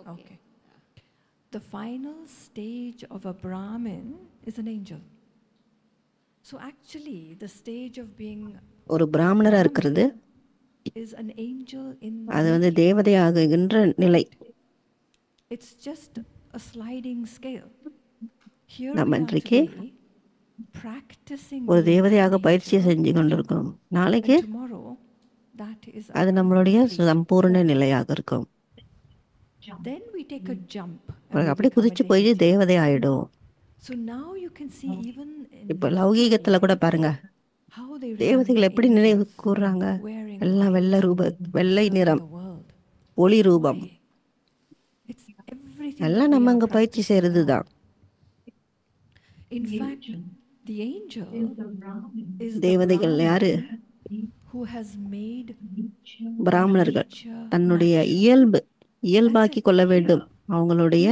okay. Okay. The final stage of a Brahmin is an angel. So actually, the stage of being ஒரு பிராமணராக இருக்கிறது is an angel in the அது making. தேவதையாகுகின்ற நிலை. It's just a sliding scale. Here நம்ம we are இன்றைக்கு today practicing ஒரு being தேவதையாக an பயிற்சி angel, செஞ்சு கொண்டிருக்கோம். நாளைக்கு and tomorrow that is அது our நம்மளுடைய complete சம்பூர்ண form. நிலையாக இருக்கும். Then we take a jump and we அப்படி become குதிச்சு an போய் angel. தேவதை ஆயிடும். So now you can see even in இப்போ local லௌகீகத்துல கூட life, பாருங்க, how they தேவதைகள் remember எப்படி நினைவு angels கூறுறாங்க. wearing எல்லாம் white, வெள்ளை serving நிறம், the world. ஒளி ரூபம். Why? It's everything that எல்லாம் we நம்ம are அங்க பயிற்சி practicing செய்யறது on. தான். In fact, the angel is the தேவதைகள் யாரு? Brahmin who has made பிராமணர்கள் nature தன்னுடைய natural. இயல்பாக்கி கொள்ள வேண்டும் அவங்களுடைய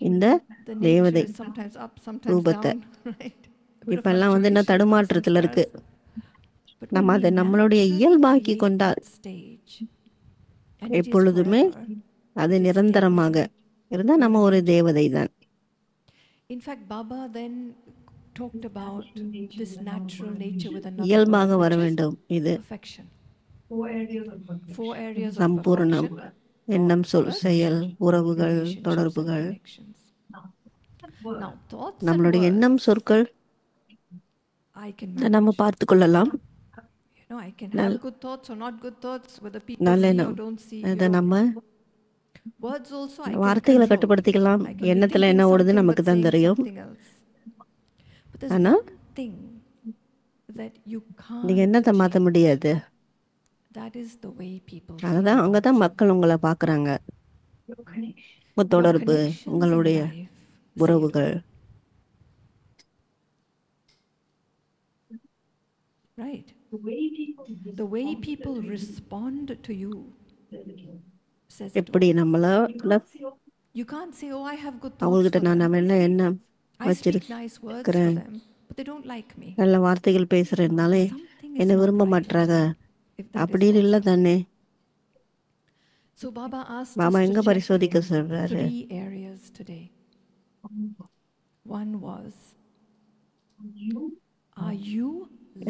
இந்த The nature தேவதை is sometimes up, sometimes ரூபத்தை. down, right? A bit of இப்பெல்லாம் என்ன fluctuation, தடுமாற்றத்துல இருக்கு. ups and stars. But நம்ம when அதை we நம்மளுடைய naturally இயல்பாக்கி create கொண்டால் that stage, and it is எப்பொழுதுமே forever, அது this நிரந்தரமாக stage, இருந்தா we're நம்ம an ஒரு angel. தேவதை தான். In fact, Baba then talked about this natural nature with another இயல்பாக word, வர which is வேண்டும். இது perfection. 4 areas of Sampoornam. perfection: எண்ணம், thought, சொல், words, செயல், உறவுகள், relationships and தொடர்புகள். connections. Now, thoughts and நம்மளுடைய எண்ணம், words, சொற்கள் I can நம்ம manage. பார்த்து கொள்ளலாம். I can have good thoughts or not good thoughts, whether people நல்ல see or எண்ணம் don't see. இதை நம்ம Words also I can வார்த்தைகளை control. கட்டுப்படுத்திக்கலாம். I can be எண்ணத்துல thinking என்ன ஓடுது something நமக்கு but தான் saying தெரியும். something else. But there's ஆனா one thing that you நீங்க can't என்னத்தை மாத்த change. முடியாது. That is the way people அதுதான் feel அங்கதான் about மக்கள் உங்களை பாக்குறாங்க. உங்க you. Your தொடர்பு, connections in உங்களுடைய life say it உறவுகள். all. Right? The way people respond to you says it எப்படி all. நம்மள You can't say, oh, I have good thoughts அவங்ககிட்ட for them. நம்ம என்ன I speak nice words for வச்சிருக்கிறேன், them, but they don't like me. நல்ல வார்த்தைகள் பேசுறதுனாலே Something is என்ன not விரும்ப right மாட்டாங்க. if that is அப்படின்னு இல்லை possible. தானே. So Baba asked Baba us எங்க to check பரிசோதிக்க சொல்றாரு. 3 areas today. One was, are you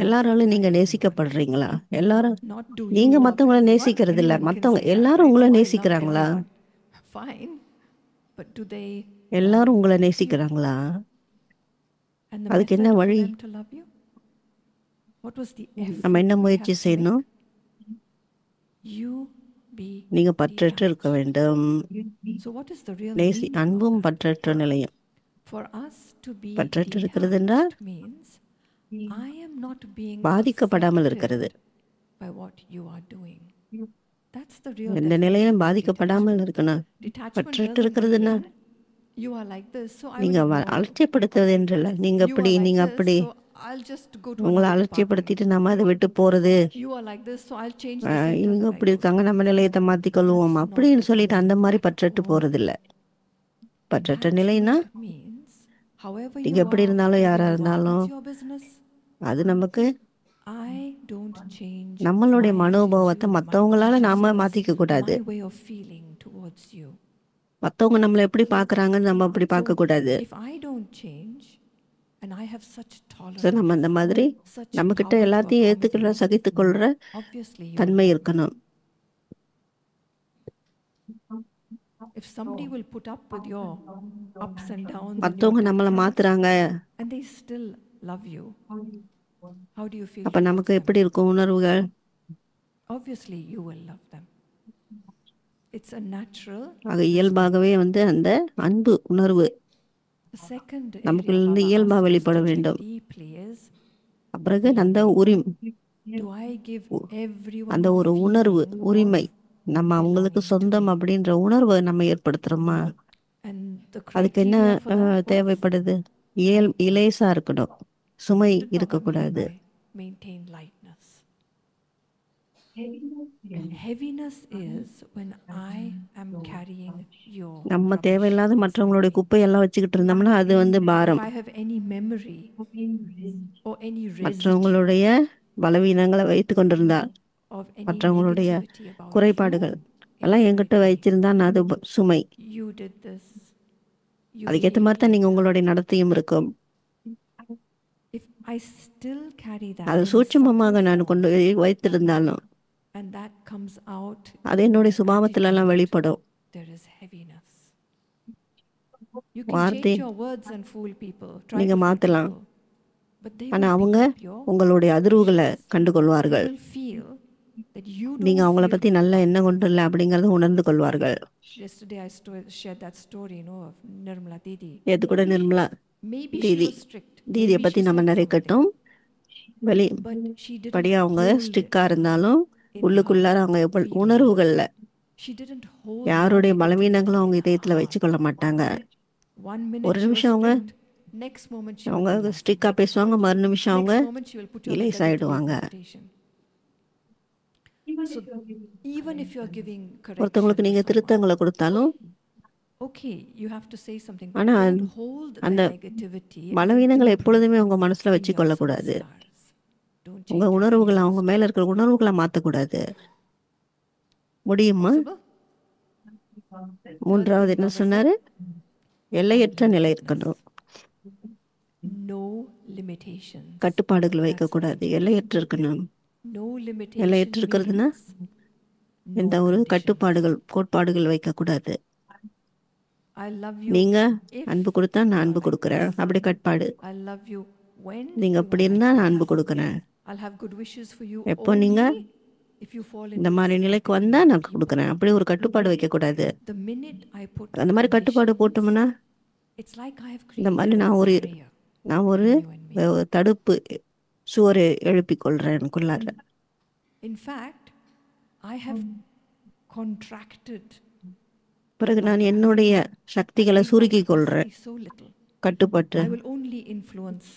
எல்லாராலும் நீங்க நேசிக்கப்படுறீங்களா? எல்லாரும் not do you நீங்க love மத்தவங்கள everyone? நேசிக்கிறது இல்ல, Anyone can மத்தவங்க say that, எல்லாரும் right? உங்களை Oh, I love நேசிக்கிறாங்களா? everyone. Fine, but do they எல்லாரும் உங்களை love you? நேசிக்கிறாங்களா? And the அதுக்கு என்ன method for வழி? them to love you? What was the நம்ம effort என்ன we முயற்சி have to செய்யணும்? make? You be நீங்க பற்றற்று இருக்க detached. வேண்டும். So what is the real நேசி meaning of அன்பும் that? பற்றற்ற நிலையம். For us to be பற்றற்று இருக்கிறது என்றால் detached means I am not being பாதிக்கப்படாமல் இருக்கிறது. affected by what you are doing. That's the real எந்த definition நிலையிலும் of பாதிக்கப்படாமல் detachment. இருக்கணும். Detachment பற்றற்று doesn't இருக்கிறதுன்னா mean you are like this, so I will நீங்க ignore you. அலட்சியப்படுத்துவது என்றல்ல. நீங்க You அப்படி are like நீங்க this, அப்படி so I'll just go to உங்களை another department. அலட்சியப்படுத்திட்டு நம்ம அதை விட்டு போறது. You are like this, so I'll change the center இவங்க that I அப்படி go to. இருக்காங்க, நம்ம நிலையத்தை மாத்திக்கொள்வோம் That's not அப்படின்னு the சொல்லிட்டு அந்த truth மாதிரி at பற்றற்று all. போறது இல்ல. பற்றற்ற நிலைனா Detachment means however நீங்க you எப்படி are, இருந்தாலும் wherever யாரா you are, இருந்தாலும் that's your business. அது நமக்கு I don't change நம்மளுடைய my மனோபாவத்தை attitude, my மற்றவங்களால நாம consciousness, மாத்திக்க கூடாது. my way of feeling towards you. மற்றவங்க நம்மளை எப்படி பாக்குறாங்கன்னு நம்ம அப்படி பார்க்க கூடாது. If I don't change and I have such So நம்ம அந்த tolerance, மாதிரி such நம்ம கிட்ட power to எல்லாத்தையும் ஏத்துக்கிற accommodate, சகித்து கொள்ற obviously you will தன்மை love me. இருக்கணும். If somebody will put up with your ups and downs and your மற்றவங்க நம்மளை tantrums மாத்துறாங்க, and they still love you, how do you feel அப்ப towards நமக்கு them? எப்படி இருக்கும் உணர்வுகள்? Obviously you will love them. It's a natural ஆக response. இயல்பாகவே அன்பு உணர்வு The second நமக்கு area இருந்து Baba இயல்பா asked us வெளிப்பட to check வேண்டும். deeply is, பிறகு அந்த do I give everyone அந்த a ஒரு உணர்வு, feeling உரிமை, of நம்ம அவங்களுக்கு belonging to சொந்தம் me? அப்படின்ற உணர்வை நம்ம ஏற்படுத்துறோமா? And the அதுக்கு என்ன criteria for that was தேவைப்படுது? இலேசா இருக்கணும், சுமை what did Baba mean இருக்கக்கூடாது. by maintain lightness? Heaviness is when I am carrying your நம்ம rubbish தேவையில்லாத inside மற்றவங்களுடைய me. குப்பையெல்லாம் வச்சுக்கிட்டு இருந்தோம்னா அது If பாரம். I have any memory or any residue மற்றவங்களுடைய பலவீனங்களை வைத்து கொண்டிருந்தா, of any மற்றவங்களுடைய negativity about குறைபாடுகள் you எல்லாம் என்கிட்ட anxiety. வச்சிருந்தா நான் அது சுமை. You did this. You அதுக்கேற்ற behaved மாதிரி தான் like நீங்கள் that. உங்களுடைய நடத்தையும் இருக்கும். If I still carry that அது in subtle சூட்சுமமாக நான் form, கொண்டு போய் வைத்திருந்தாலும் and that comes out அது in என்னுடைய my சுபாவத்திலெல்லாம் attitude, வெளிப்படும். there is heaviness. You can வார்த்தை change your words and fool people. Try to நீங்கள் fool மாற்றலாம், people. But they ஆனால் will அவங்க pick up your உங்களுடைய அதிர்வுகளை foolishness. They கண்டுகொள்வார்கள். will feel that you நீங்கள் don't அவங்கள feel பற்றி good நல்ல about எண்ணம் கொண்டு இல்லை அப்படிங்கிறத உணர்ந்து கொள்வார்கள். Yesterday I shared that story, of Nirmala Didi. நேற்று கூட Nirmala Maybe she Didi was strict. தீதியை Maybe பற்றி she நம்ம said நிறைய something. கட்டும் வெளி But she didn't படியாக அவங்க hold ஸ்ட்ரிக்டாக it இருந்தாலும் in உள்ளுக்குள்ளார her அவங்க feelings. உணர்வுகளில் She didn't hold her யாருடைய negativity பலவீனங்களும் அவங்க in her இதயத்தில் heart. வச்சுக்கொள்ள மாட்டாங்க. One minute ஒரு she was நிமிஷம் அவங்க strict, next moment she will be அவங்க laughing. ஸ்ட்ரிக்டாக பேசுவாங்க, மறு நிமிஷம் அவங்க Next moment she will put you on a 33 இலேசாயிடுவாங்க. meditation. So even if you are giving ஒருத்தவங்களுக்கு correction to நீங்கள் someone, திருத்தங்களை கொடுத்தாலும் okay, you have to say something, but ஆனால் don't hold the அந்த negativity as a பலவீனங்களை dimple எப்பொழுதுமே உங்கள் மனசில் in your வச்சுக்கொள்ளக்கூடாது. samskars. Don't change உங்கள் your உணர்வுகளை feelings. அவங்க மேலே இருக்கிற உணர்வுகளை மாற்றக்கூடாது. முடியுமா? Possible? மூன்றாவது என்ன Baba said, சொன்னாரு? எல்லையற்ற நிலை இருக்கணும், no limitations. கட்டுப்பாடுகள் That's வைக்கக்கூடாது, right. எல்லையற்ற இருக்கணும். No limitation எல்லையற்ற இருக்கிறதுனா means no எந்த ஒரு conditions. கட்டுப்பாடுகள் கோட்பாடுகள் வைக்கக்கூடாது. I love you நீங்க if அன்பு கொடுத்தா நான் you are அன்பு like கொடுக்குறேன், this. அப்படி கட்பாடு. I love you when நீங்க you அப்படி are இருந்தா like நான் this. அன்பு கொடுக்குறேன். I'll have good wishes for you எப்போ நீங்க only if you fall இந்த into மாதிரி this நிலைக்கு category வந்தா of நான் people. கொடுக்குறேன், அப்படி ஒரு கட்டுப்பாடு வைக்கக்கூடாது. The minute I put அந்த மாதிரி கட்டுப்பாடு conditions, போட்டோம்னா it's like I have இந்த மாதிரி created a barrier நான் ஒரு between you and me. தடுப்பு சுவரை எழுப்பிக் கொள்றேன் எனக்குள்ளார. In fact, I have contracted. பிறகு நான் என்னுடைய சக்திகளை சுருக்கி கொள்றேன், capacity so little. கட்டுப்பட்டு. I will only influence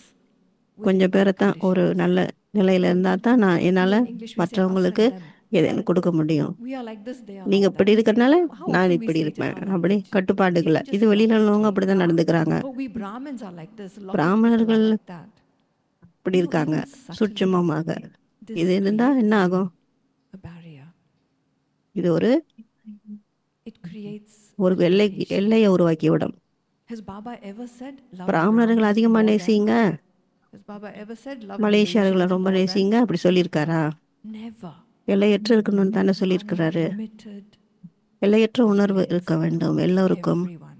with கொஞ்சம் பேரை தான் ஒரு conditions. நல்ல நிலையில இருந்தா தான் நான் என்னால் In English we say us மற்றவங்களுக்கு and them. எதை கொடுக்க முடியும். We are like this, they are நீங்க like இப்படி that. இருக்கிறதுனால How நான் often we இப்படி say it in இருப்பேன், our அப்படி language? கட்டுப்பாடுகளை. Even just இது வெளியில உள்ளவங்க logically. அப்படிதான் நடந்துக்கிறாங்க. Oh, we Brahmins are like this. A lot of people பிராமணர்கள் are like that. இப்படி இருக்காங்க Even subtly, சூட்சுமமாக. this இது இருந்தா creates என்ன ஆகும்? a barrier. இது ஒரு It creates ஒரு limitation. எல்லையை உருவாக்கிவிடும். Has Baba ever said love பிராமணர்கள் Brahmins அதிகமா more than- நேசிங்க, Has Baba ever said love மலேசியர்களை Malaysians ரொம்ப more than- நேசிங்க அப்படி சொல்லியிருக்காரா? Never. எல்லையற்ற இருக்கணும்னு தானே சொல்லியிருக்கிறாரு. Unlimited. எல்லையற்ற உணர்வு இருக்க வேண்டும் எல்லோருக்கும். Everyone.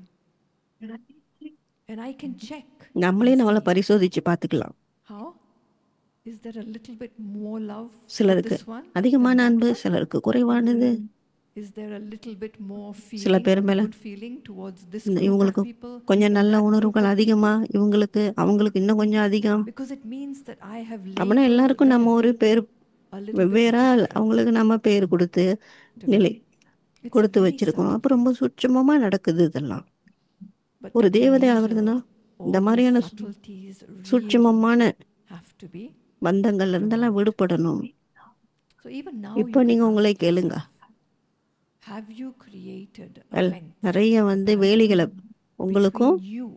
And I can check. நம்மளே and நம்மளை see. பரிசோதிச்சு பார்த்துக்கலாம். How? Is there a little bit more love for சிலருக்கு this one? அதிகமான than that அன்பு, one? சிலருக்கு குறைவானது. Is there a little bit more சில feeling, பேர் மேல good feeling towards this group of இவங்களுக்கு people? கொஞ்சம் than நல்ல that group உணர்வுகள் of அதிகமா, people? இவங்களுக்கு அவங்களுக்கு இன்னும் கொஞ்சம் அதிகம். Because it means that I have அப்படின்னா labeled எல்லாருக்கும் நம்ம them ஒரு பேர் a little bit வெவ்வேறா different. அவங்களுக்கு நம்ம பேர் கொடுத்து நிலை It's கொடுத்து very வச்சிருக்கோம். subtle அப்போ ரொம்ப சூட்சமமா நடக்குது இதெல்லாம். But ஒரு like an தேவதை angel, ஆகுறதுன்னா இந்த all மாதிரியான the subtleties really சூட்சமமான have to be. பந்தங்கள்ல இருந்தெல்லாம் விடுபடணும். So even now இப்போ you நீங்க can உங்களை ask கேளுங்க, yourself, have you created a fence, நிறைய a barrier வேலிகளை உங்களுக்கும் between you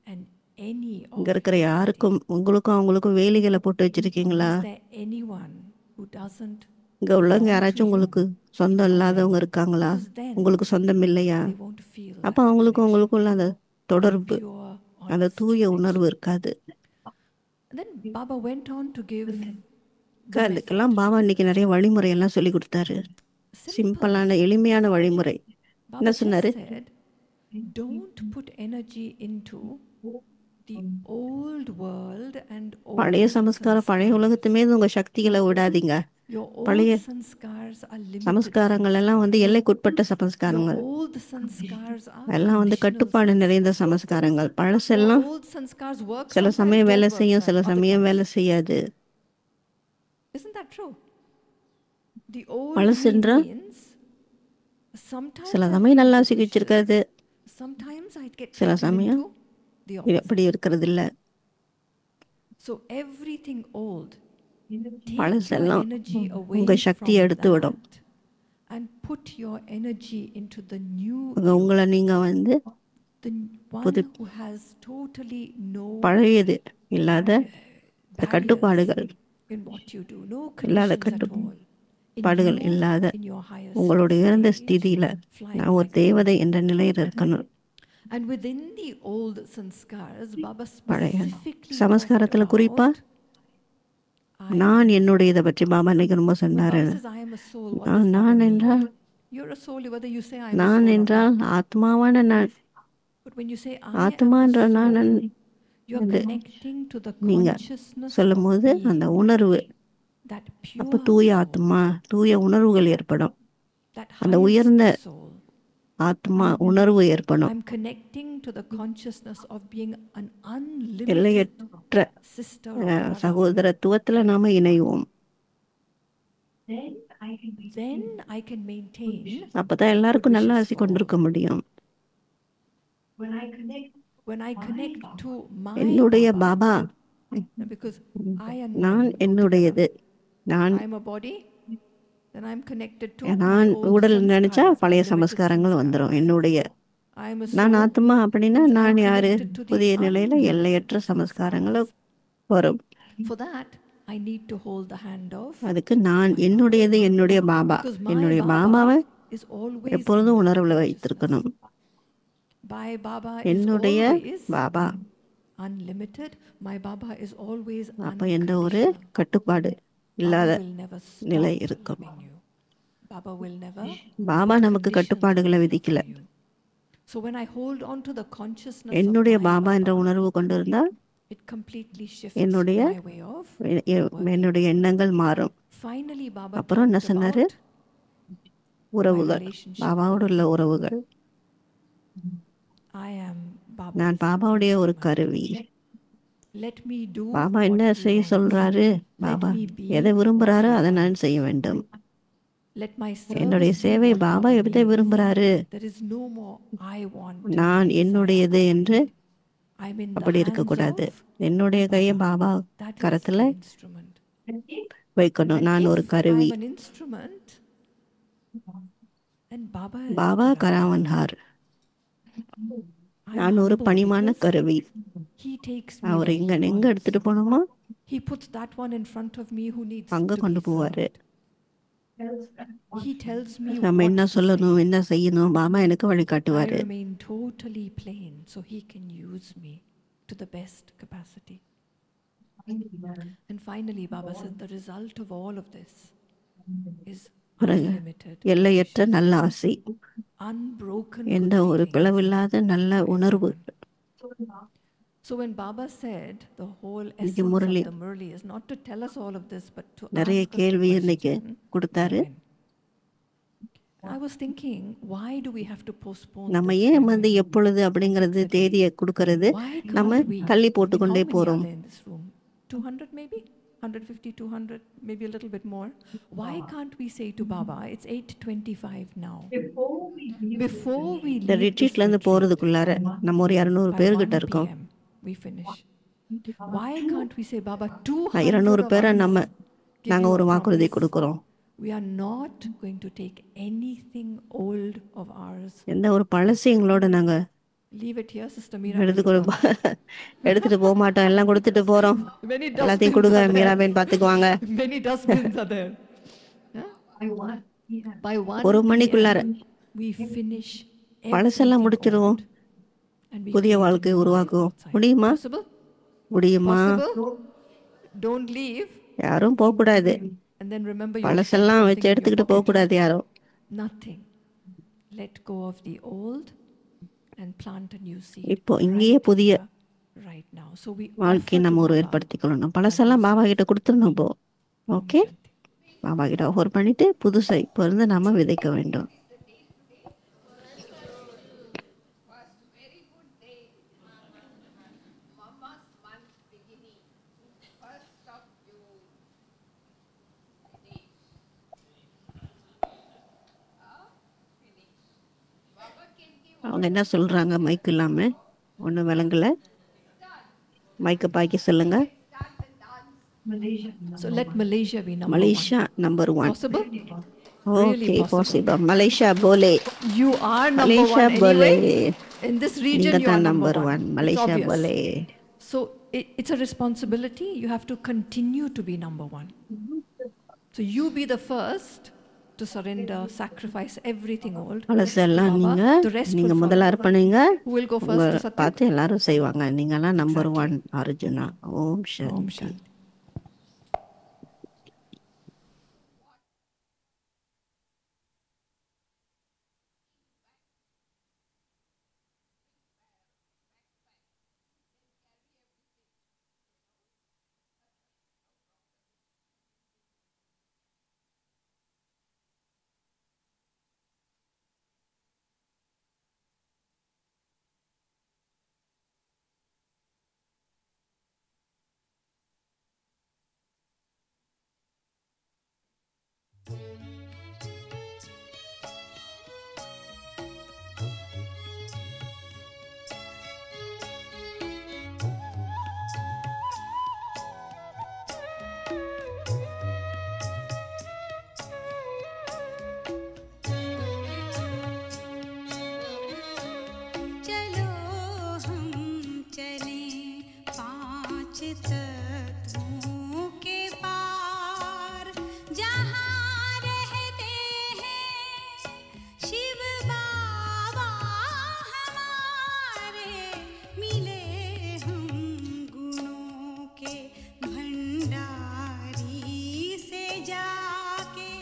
and any of இங்க இருக்கிற humanity? யாருக்கும் உங்களுக்கும் அவங்களுக்கும் வேலிகளை போட்டு வச்சிருக்கீங்களா? Is there anyone who doesn't இங்க உள்ளவங்க belong யாராச்சும் to you? உங்களுக்கு சொந்தம் இல்லாதவங்க இருக்காங்களா? Because then உங்களுக்கு சொந்தம் இல்லையா? they won't feel அப்போ that அவங்களுக்கும் connection, உங்களுக்குள்ள அந்த தொடர்பு, pure, அந்த honest தூய connection. உணர்வு இருக்காது. And then Baba went on to give அதுக்கெல்லாம் பாபா இன்னைக்கு நிறைய வழிமுறையெல்லாம் சொல்லி கொடுத்தாரு. சிம்பிளான எளிமையான வழிமுறை. Baba என்ன just சொன்னாரு? said, don't put energy into the old world and old பழைய சமஸ்காரம், பழைய sanskars. உலகத்து மீது உங்க சக்திகளை விடாதீங்க. Your old பழைய sanskars are limited சமஸ்காரங்கள் எல்லாம் எல்லைக்குட்பட்ட sanskars. Your சமஸ்காரங்கள், old sanskars are எல்லாம் conditional கட்டுப்பாடு நிறைந்த sanskars. சமஸ்காரங்கள். Your பழசெல்லாம் old sanskars work சில sometimes, சமயம் வேலை don't work செய்யும், சில other சமயம் times. வேலை செய்யாது. Isn't that true? The old பழசுன்றா means sometimes சில I சமயம் feel நல்லா good சிகிச்சிருக்காது, wishes. Sometimes I get சில taken சமயம் into the இது opposite. அப்படி இருக்கிறது இல்ல. So everything old, take your பழசெல்லாம் energy away உங்க from சக்தியை எடுத்து விடும். that and put your energy into the new உங்களை நீங்க the one புது- who has totally no பழையது இல்லாத இந்த barriers கட்டுப்பாடுகள் in what you do, no இல்லாத conditions at all. in பாடுகள் you, இல்லாத in your highest உங்களுடைய உயர்ந்த stage, ஸ்திதியில flying நான் ஒரு like a தேவதை dove. என்ற நிலையில் இருக்கணும். And within the old sanskars, Baba பழைய specifically சமஸ்காரத்துல talked குறிப்பா about I நான் am. என்னுடைய இதை பற்றி பாபா இன்னைக்கு ரொம்ப When சொன்னாரு. Baba says I am a soul, what does Baba நான் mean? என்றால் You're a soul, whether you say I am a நான் soul or not. என்றால் ஆத்மாவான நான். But when you say I am ஆத்மா a என்ற நான் soul, you're என்று connecting to the நீங்க consciousness சொல்லும் of போது அந்த being, உணர்வு, that அப்ப pure தூய soul, ஆத்மா, தூய உணர்வுகள் ஏற்படும். that அந்த உயர்ந்த highest soul. ஆத்மா உணர்வு ஏற்படும். I'm connecting to the consciousness of being an unlimited எல்லையற்ற sister or brother. சகோதரத்துவத்துல நாம இணைவோம். Then I can maintain. அப்பதான் எல்லாருக்கும் நல்ல ஆசி கொண்டிருக்க முடியும். When I connect to my என்னுடைய Baba, Baba, because I and நான் mine go என்னுடையது. together. நான் I'm a body, then I'm connected to நான் my old உடல் நினைச்சா sanskars, my பழைய limited சமஸ்காரங்கள் வந்துடும். sanskars. என்னுடைய I'm a நான் soul, ஆத்மா அப்படின்னா means நான் I'm யாரு? connected to the புதிய நிலையில unlimited எல்லையற்ற சமஸ்காரங்களும் sanskars. வரும். For that, I need to hold the hand of அதுக்கு நான் என்னுடையது என்னுடைய பாபா, because my என்னுடைய பாபாவை Baba is always எப்பொழுதும் in the உணர்வுல consciousness. வைத்திருக்கணும். My Baba is என்னுடைய always Baba. unlimited. My Baba is always அப்ப எந்த ஒரு unconditional. கட்டுப்பாடு இல்லாத Baba will never stop நிலை இருக்கும். loving you. Baba will never Baba put நமக்கு conditions கட்டுப்பாடுகளை on விதிக்கல. you. So when I hold on to the consciousness என்னுடைய of my பாபா என்ற Baba, உணர்வு கொண்டிருந்தால் it completely shifts என்னுடைய my way of working. என்னுடைய எண்ணங்கள் மாறும். Finally, Baba அப்புறம் என்ன talked சொன்னாரு? about my உறவுகள், relationship. பாபாவோடு உள்ள உறவுகள். I am நான் Baba's பாபாவுடைய ஒரு instrument. கருவி. Let me do Baba what என்ன he செய்ய wants. சொல்றாரு? Let பாபா me be எதை what விரும்புறாரோ he அதை நான் wants. செய்ய வேண்டும். Let my என்னுடைய service be சேவை what பாபா Baba எதை needs. விரும்புறாரு? There is no more I want. நான் desire. என்னுடையது என்று I'm in the அப்படி hands இருக்கக்கூடாது. of என்னுடைய கையை பாபா that is கரத்துல the instrument. வைக்கணும். நான் ஒரு If கருவி. I'm an instrument, then Baba is Baba Karavan. கராவன்ஹார். I'm நான் ஒரு humble பணிமான because கருவி. he takes me our where எங்க he எங்க wants. எடுத்துட்டு போனோமோ He puts that one in front of me who needs அங்க to கொண்டு be போவாரு. served. He tells me நம்ம என்ன what to சொல்லணும், say. என்ன செய்யணும், பாபா எனக்கு I வழிகாட்டுவாரு. remain totally plain so he can use me to the best capacity. And finally, Baba said the result of all of this is unlimited, எல்லையற்ற நல்ல ஆசை, unbroken எந்த good ஒரு feelings. பிளவில்லாத நல்ல உணர்வு. So when Baba said the whole இன்னைக்கு essence of Murali the Murli is not to tell us all of this, but to நிறைய ask us கேள்வி the இன்னைக்கு question, கொடுத்தாரு. when? I was thinking, why do we have to postpone நம்ம this ஏன் ceremony? எப்பொழுது அப்படிங்கறது தேதியை கொடுக்கறது Why நம்ம can't we? தள்ளி How போட்டுக்கொண்டே many போறோம். are there in this room? 200 maybe? 150, 200, maybe a little bit more. Why can't we say to Baba, it's 8:25 now. Before we இந்த leave this ரிட்ரீட்ல இருந்து retreat, போறதுக்குள்ளார நம்ம ஒரு 200 by பேர்கிட்ட 1 இருக்கோம். p.m. we finish. Why can't we say, Baba, 200 200 of பேரை us நம்ம give நாங்க you ஒரு a வாக்குறுதி promise. கொடுக்கிறோம். We are not going to take anything old of ours. எந்த ஒரு பழசைங்களோட நாங்க Leave it here, Sister Meera. எடுத்துட்டு போக மாட்டோம். எல்லாம் கொடுத்துட்டு போறோம். Many எல்லாத்தையும் dustbins கொடுங்க, are there. மீராபேன் பாத்துக்குவாங்க. Many dustbins are there. Huh? By 1 ஒரு மணிக்குள்ளார p.m. we finish பழசெல்லாம் everything முடிச்சிருவோம். old and we புதிய create a வாழ்க்கையை new life உருவாக்குவோம். outside. முடியுமா? Possible? முடியுமா? Possible? Don't leave யாரும் போக கூடாது. and then remember you பழசெல்லாம் வச்சு something in your எடுத்துக்கிட்டு போக pocket. கூடாது யாரும். Nothing. Let go of the old and plant a new seed. இப்போ இங்கேயே புதிய Right now. So we வாழ்க்கையை offer நம்ம to ஒரு Baba ஏற்படுத்திக்கணும். பழசெல்லாம் பாபா கிட்ட கொடுத்துடணும். இப்போ ஓகே, பாபா கிட்ட ஆஃபர் பண்ணிட்டு புதுசை இப்போ இருந்து நாம விதைக்க வேண்டும். அவங்க என்ன சொல்றாங்க? மைக் இல்லாம ஒன்றும் விளங்கல. மைக்கை பாக்கி சொல்லுங்க. So let Malaysia be number Malaysia number 1. Possible? Okay, possible. Malaysia போலே. You are number மலேசியா 1 போலே. anyway. In this region நீங்க you are தான் number number 1. 1. Malaysia It's obvious. போலே. So it's a responsibility. You have to continue to be number 1. So you be the first to surrender, sacrifice everything old. பழசெல்லாம் Baba, நீங்கள் the rest will நீங்கள் follow. முதல்ல அர்ப்பணிங்க. Who will go first உங்களை to Satyam? பார்த்து எல்லாரும் செய்வாங்க. நீங்களாம் number 1 Arjuna. ஓம் Om சாந்தி. Shanti. तत्वों के पार जहाँ रहते हैं शिव बाबा हमारे, मिले हम गुणों के भंडारी से जाके,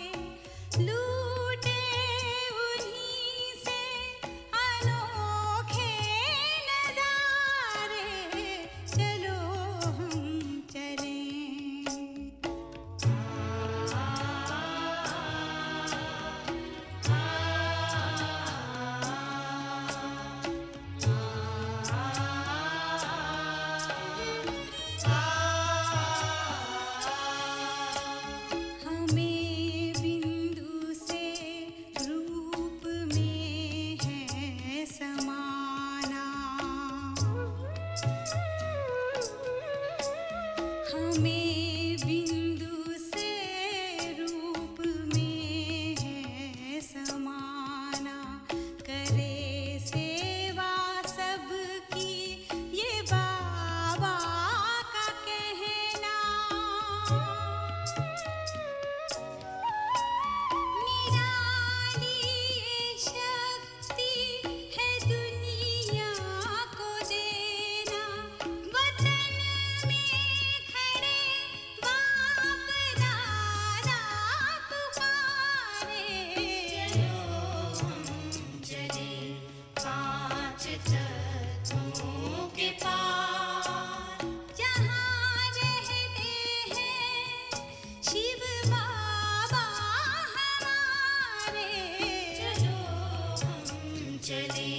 लूटे उन्हीं से अनोखे नजारे, चलो हम चलें। हमें बिंदु से रूप में है समाना, हमें बिंदु से रूप में है समाना, करे सेवा सबकी ये बाबा का कहना। निराली ये शक्ति है दुनिया को देना, वतन में खड़े बाप दादा पुकारे, चलो हम चले पांच तत्वों के पार जहाँ रहते हैं शिव बाबा हमारे, चलो हम चले।